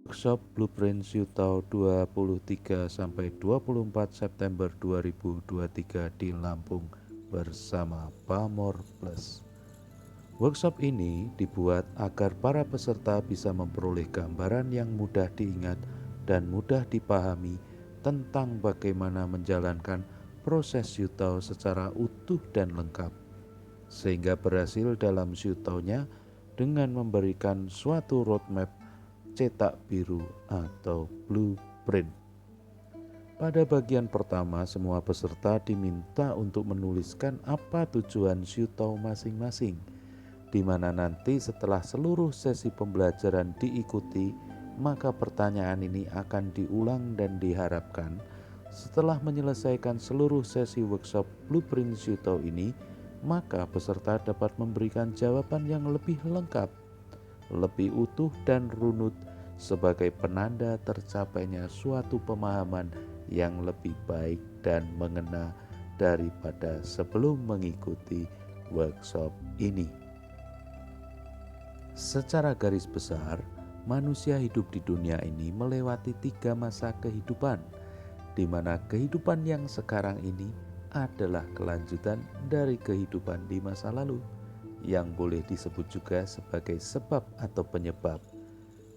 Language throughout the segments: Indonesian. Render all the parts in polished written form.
Workshop Blueprint Siutau 23 sampai 24 September 2023 di Lampung bersama Pamor Plus. Workshop ini dibuat agar para peserta bisa memperoleh gambaran yang mudah diingat dan mudah dipahami tentang bagaimana menjalankan proses Siutau secara utuh dan lengkap, sehingga berhasil dalam Siutaunya dengan memberikan suatu roadmap cetak biru atau blueprint. Pada bagian pertama, semua peserta diminta untuk menuliskan apa tujuan Siutau masing-masing, di mana nanti setelah seluruh sesi pembelajaran diikuti, maka pertanyaan ini akan diulang dan diharapkan setelah menyelesaikan seluruh sesi workshop Blueprint Siutau ini, maka peserta dapat memberikan jawaban yang lebih lengkap, lebih utuh dan runut sebagai penanda tercapainya suatu pemahaman yang lebih baik dan mengena daripada sebelum mengikuti workshop ini. Secara garis besar, manusia hidup di dunia ini melewati 3 masa kehidupan, di mana kehidupan yang sekarang ini adalah kelanjutan dari kehidupan di masa lalu, yang boleh disebut juga sebagai sebab atau penyebab.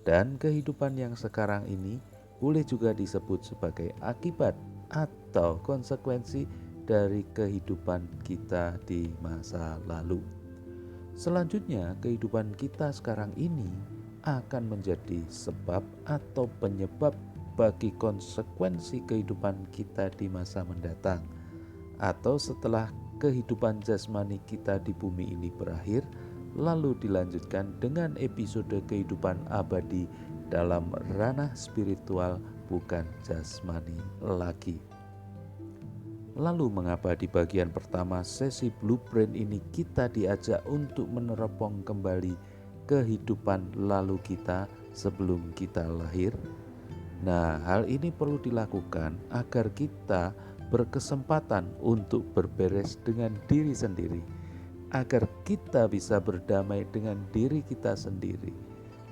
Dan kehidupan yang sekarang ini boleh juga disebut sebagai akibat atau konsekuensi dari kehidupan kita di masa lalu. Selanjutnya, kehidupan kita sekarang ini akan menjadi sebab atau penyebab bagi konsekuensi kehidupan kita di masa mendatang, atau setelah kehidupan jasmani kita di bumi ini berakhir, lalu dilanjutkan dengan episode kehidupan abadi dalam ranah spiritual, bukan jasmani lagi. Lalu mengapa di bagian pertama sesi blueprint ini kita diajak untuk meneropong kembali kehidupan lalu kita sebelum kita lahir? Nah, hal ini perlu dilakukan agar kita berkesempatan untuk berberes dengan diri sendiri, agar kita bisa berdamai dengan diri kita sendiri,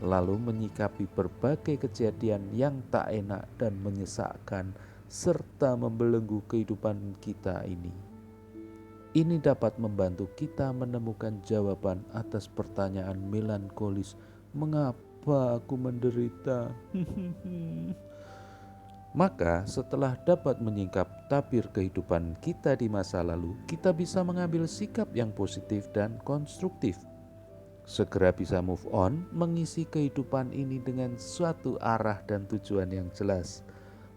lalu menyikapi berbagai kejadian yang tak enak dan menyesakkan serta membelenggu kehidupan kita ini. Ini dapat membantu kita menemukan jawaban atas pertanyaan melankolis, mengapa aku menderita? Maka setelah dapat menyingkap tabir kehidupan kita di masa lalu, kita bisa mengambil sikap yang positif dan konstruktif. Segera bisa move on, mengisi kehidupan ini dengan suatu arah dan tujuan yang jelas,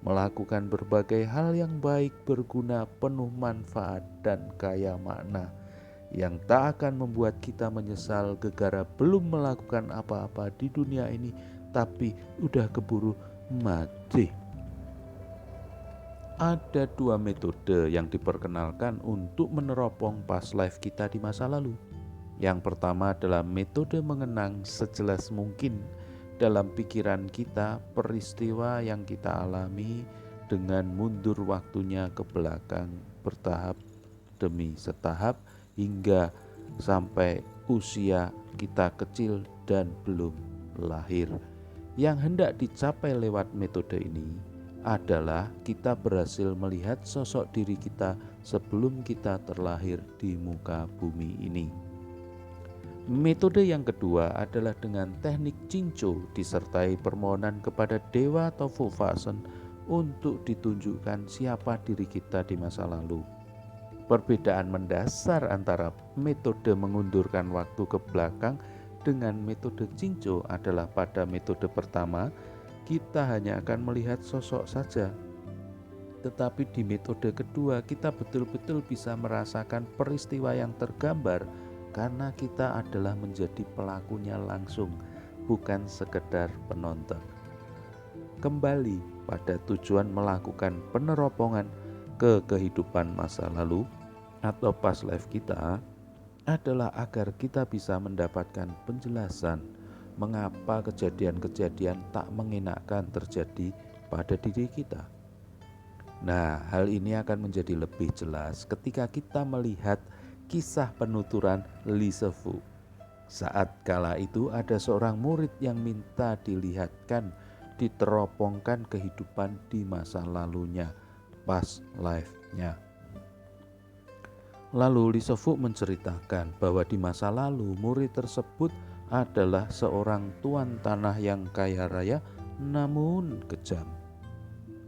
melakukan berbagai hal yang baik, berguna, penuh manfaat dan kaya makna, yang tak akan membuat kita menyesal gegara belum melakukan apa-apa di dunia ini, tapi udah keburu mati. Ada 2 metode yang diperkenalkan untuk meneropong past life kita di masa lalu. Yang pertama adalah metode mengenang sejelas mungkin dalam pikiran kita peristiwa yang kita alami dengan mundur waktunya ke belakang bertahap demi setahap hingga sampai usia kita kecil dan belum lahir. Yang hendak dicapai lewat metode ini adalah kita berhasil melihat sosok diri kita sebelum kita terlahir di muka bumi ini. Metode yang kedua adalah dengan teknik Cinco disertai permohonan kepada Dewa atau Fofasen untuk ditunjukkan siapa diri kita di masa lalu. Perbedaan mendasar antara metode mengundurkan waktu ke belakang dengan metode Cinco adalah pada metode pertama kita hanya akan melihat sosok saja. Tetapi di metode kedua kita betul-betul bisa merasakan peristiwa yang tergambar karena kita adalah menjadi pelakunya langsung, bukan sekedar penonton. Kembali pada tujuan melakukan peneropongan ke kehidupan masa lalu atau past life kita adalah agar kita bisa mendapatkan penjelasan mengapa kejadian-kejadian tak mengenakkan terjadi pada diri kita. Nah, hal ini akan menjadi lebih jelas ketika kita melihat kisah penuturan Li Saat kala itu ada seorang murid yang minta dilihatkan diteropongkan kehidupan di masa lalunya, past life-nya. Lalu Lee Se-fu menceritakan bahwa di masa lalu murid tersebut adalah seorang tuan tanah yang kaya raya namun kejam.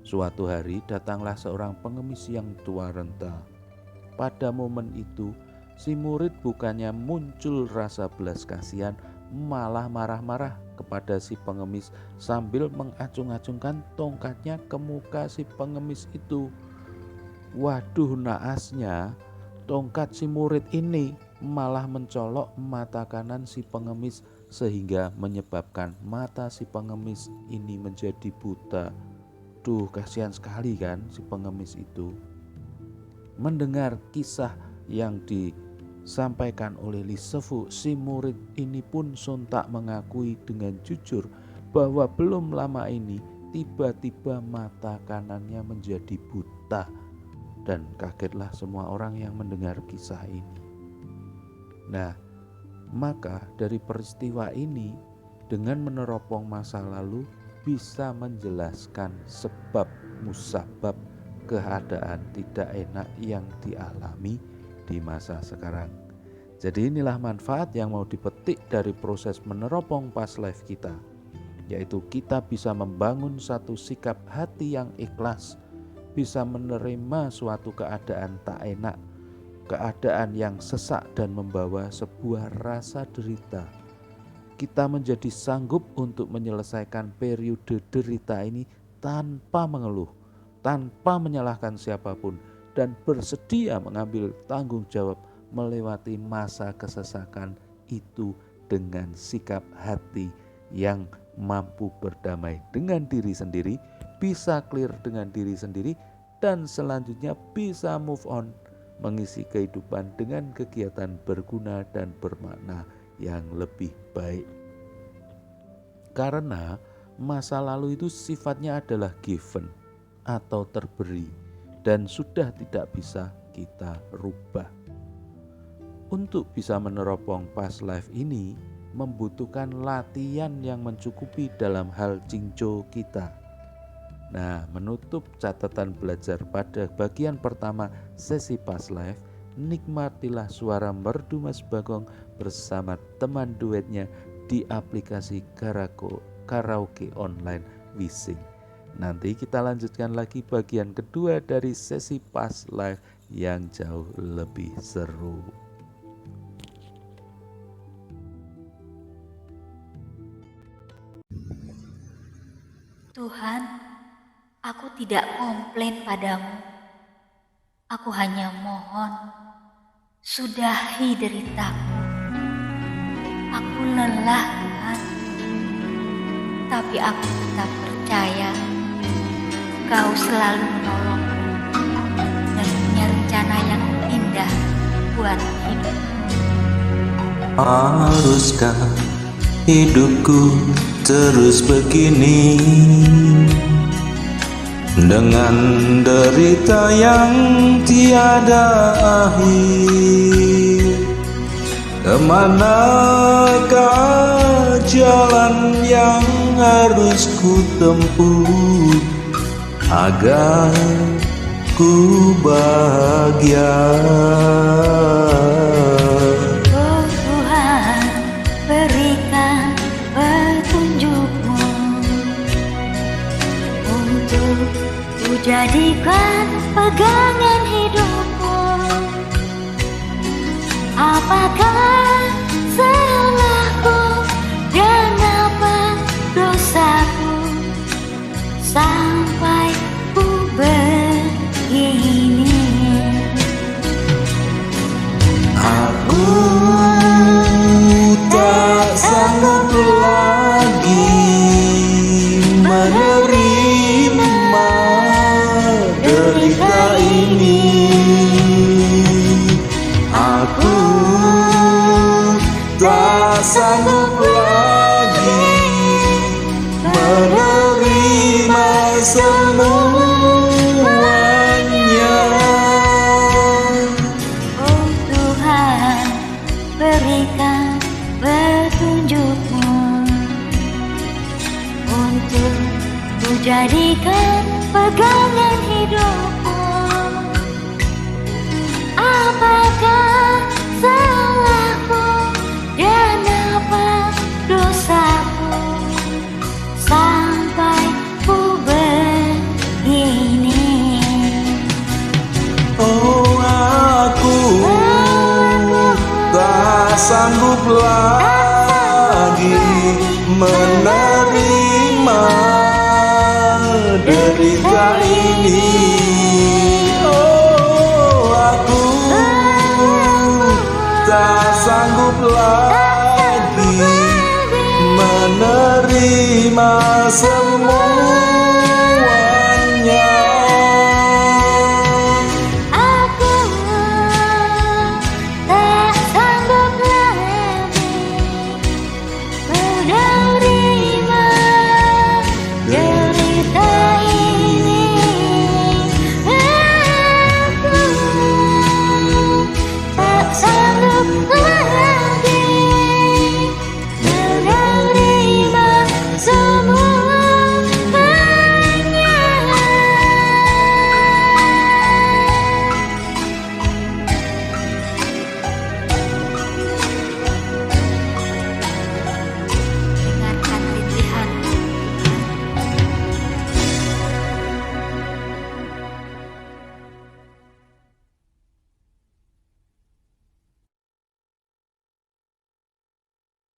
Suatu hari datanglah seorang pengemis yang tua renta. Pada momen itu si murid bukannya muncul rasa belas kasihan, malah marah-marah kepada si pengemis sambil mengacung-acungkan tongkatnya ke muka si pengemis itu. Waduh, naasnya tongkat si murid ini malah mencolok mata kanan si pengemis sehingga menyebabkan mata si pengemis ini menjadi buta. Duh, kasihan sekali kan si pengemis itu. Mendengar kisah yang disampaikan oleh Lee Se-fu, si murid ini pun sontak mengakui dengan jujur bahwa belum lama ini tiba-tiba mata kanannya menjadi buta. Dan kagetlah semua orang yang mendengar kisah ini. Nah, maka dari peristiwa ini dengan meneropong masa lalu bisa menjelaskan sebab musabab keadaan tidak enak yang dialami di masa sekarang. Jadi inilah manfaat yang mau dipetik dari proses meneropong past life kita, yaitu kita bisa membangun satu sikap hati yang ikhlas, bisa menerima suatu keadaan tak enak, keadaan yang sesak dan membawa sebuah rasa derita. Kita menjadi sanggup untuk menyelesaikan periode derita ini tanpa mengeluh, tanpa menyalahkan siapapun, dan bersedia mengambil tanggung jawab melewati masa kesesakan itu dengan sikap hati yang mampu berdamai dengan diri sendiri, bisa clear dengan diri sendiri, dan selanjutnya bisa move on, mengisi kehidupan dengan kegiatan berguna dan bermakna yang lebih baik. Karena masa lalu itu sifatnya adalah given atau terberi dan sudah tidak bisa kita rubah. Untuk bisa meneropong past life ini membutuhkan latihan yang mencukupi dalam hal Jingco kita. Nah, menutup catatan belajar pada bagian pertama sesi past life, nikmatilah suara merdu Mas Bagong bersama teman duetnya di aplikasi karaoke online Wishing. Nanti kita lanjutkan lagi bagian kedua dari sesi past life yang jauh lebih seru. Tuhan, aku tidak komplain padamu. Aku hanya mohon, sudahi deritaku. Aku lelah, Tuhan. Tapi aku tetap percaya Kau selalu menolongku dan punya rencana yang indah buat hidup. Haruskah hidupku terus begini, dengan derita yang tiada akhir? Kemanakah jalan yang harus ku tempuh agar ku bahagia? Oh Tuhan, berikan petunjuk-Mu untuk ku jadikan pegangan hidupku. Apakah salahku dan apa dosaku sampai ku begini? Aku tak sanggup lagi menerima derita ini. Aku jadikan pegangan hidupku. Apakah salahku dan apa dosaku sampai ku begini? Oh, aku tak sanggup lagi menerima derita ini. Oh, aku tak sanggup lagi menerima semua